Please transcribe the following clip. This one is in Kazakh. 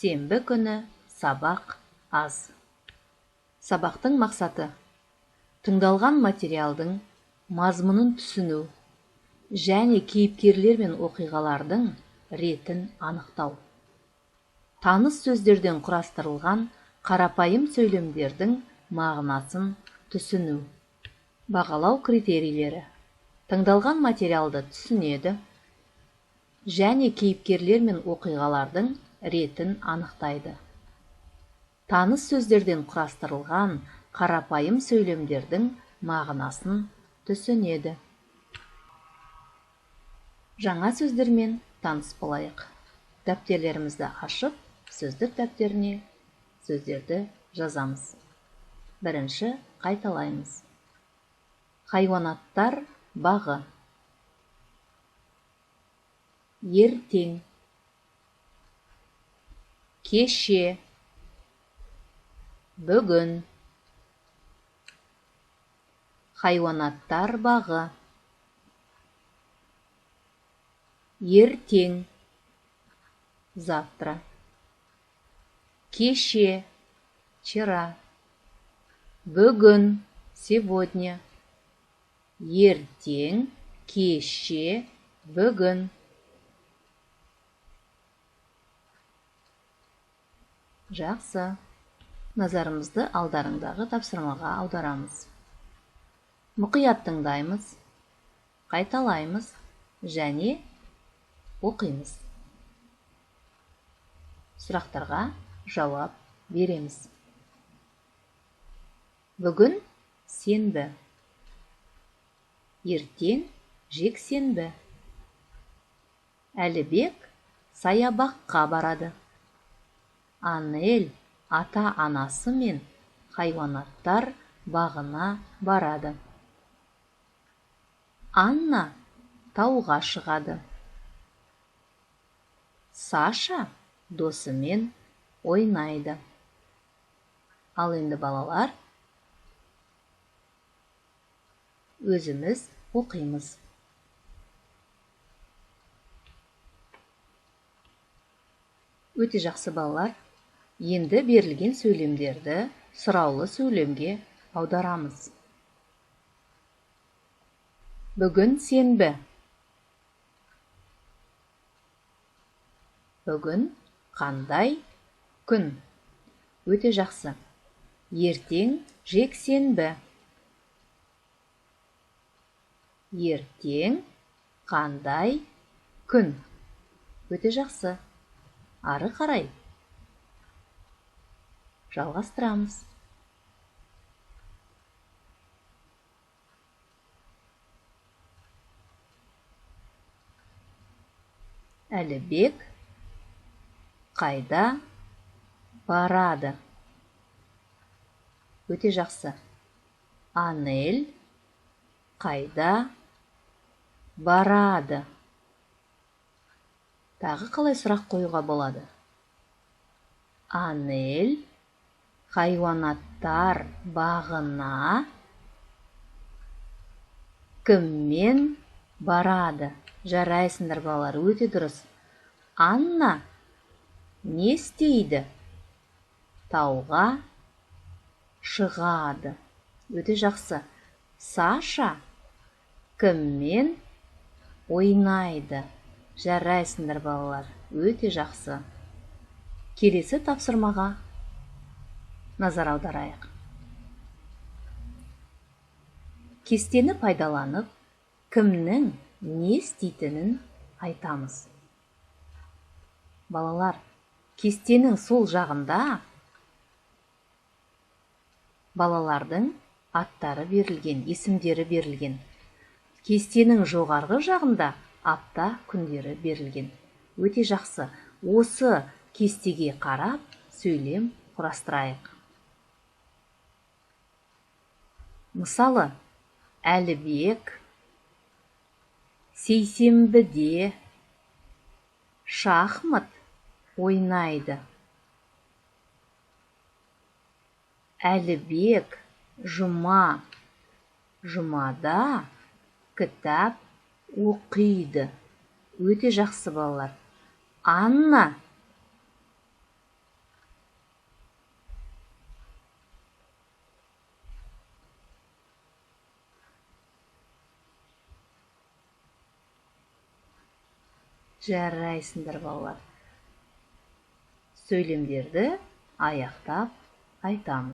Сенбі күні сабақ аз. Сабақтың мақсаты: тыңдалған материалдың мазмұнын түсіну және кейіпкерлер мен оқиғалардың ретін анықтау. Таныс сөздерден құрастырылған қарапайым сөйлемдердің мағынасын түсіну. Бағалау критерийлері: тыңдалған материалды түсінеді және кейіпкерлер мен оқиғалардың ретін анықтайды. Таныс сөздерден құрастырылған қарапайым сөйлемдердің мағынасын түсінеді. Жаңа сөздермен таныс болайық. Дәптерлерімізді ашып, сөздік дәптеріне сөздерді жазамыз. Бірінші қайталаймыз. Хайуанаттар бағы. Ертең. Кеше. Бүгін. Хайуанаттар бағы. Ертең. Завтра. Кеше. Вчера. Бүгін. Сегодня. Ертең. Кеше. Бүгін. Жақсы. Назарымызды алдарыңдағы тапсырмаға аударамыз. Мұқият тыңдаймыз, қайталаймыз және оқимыз. Сұрақтарға жауап береміз. Бүгін сенбі. Ертең жексенбі. Әлібек саябаққа барады. Анель ата-анасы мен хайуанаттар бағына барады. Анна тауға шығады. Саша досымен ойнайды. Ал енді балалар, өзіміз оқимыз. Өте жақсы балалар. Енді берілген сөйлемдерді сұраулы сөйлемге аударамыз. Бүгін сенбі. Бүгін қандай күн? Өте жақсы. Ертең жексенбі. Ертең қандай күн? Өте жақсы. Ары қарай жалғастырамыз. Әлібек қайда барады? Өте жақсы. Анель қайда барады? Тағы қалай сұрақ қоюға болады? Анель хайуанаттар бағына кіммен барады? Жарайсыңдар балалар, өте дұрыс. Анна не істейді? Тауға шығады. Өте жақсы. Саша кіммен ойнайды? Жарайсыңдар балалар, өте жақсы. Келесі тапсырмаға назар аударайық. Кестені пайдаланып, кімнің не істейтінін айтамыз. Балалар, кестенің сол жағында балалардың аттары берілген, есімдері берілген. Кестенің жоғарғы жағында апта күндері берілген. Өте жақсы. Осы кестеге қарап, сөйлем құрастырайық. Мысалы, Әлібек сейсенбіде шахмат ойнайды. Әлібек жұмада кітап оқиды. Өте жақсы балалар. Анна Жарайсыңдар балалар. Сөйлемдерді аяқтап айтамыз.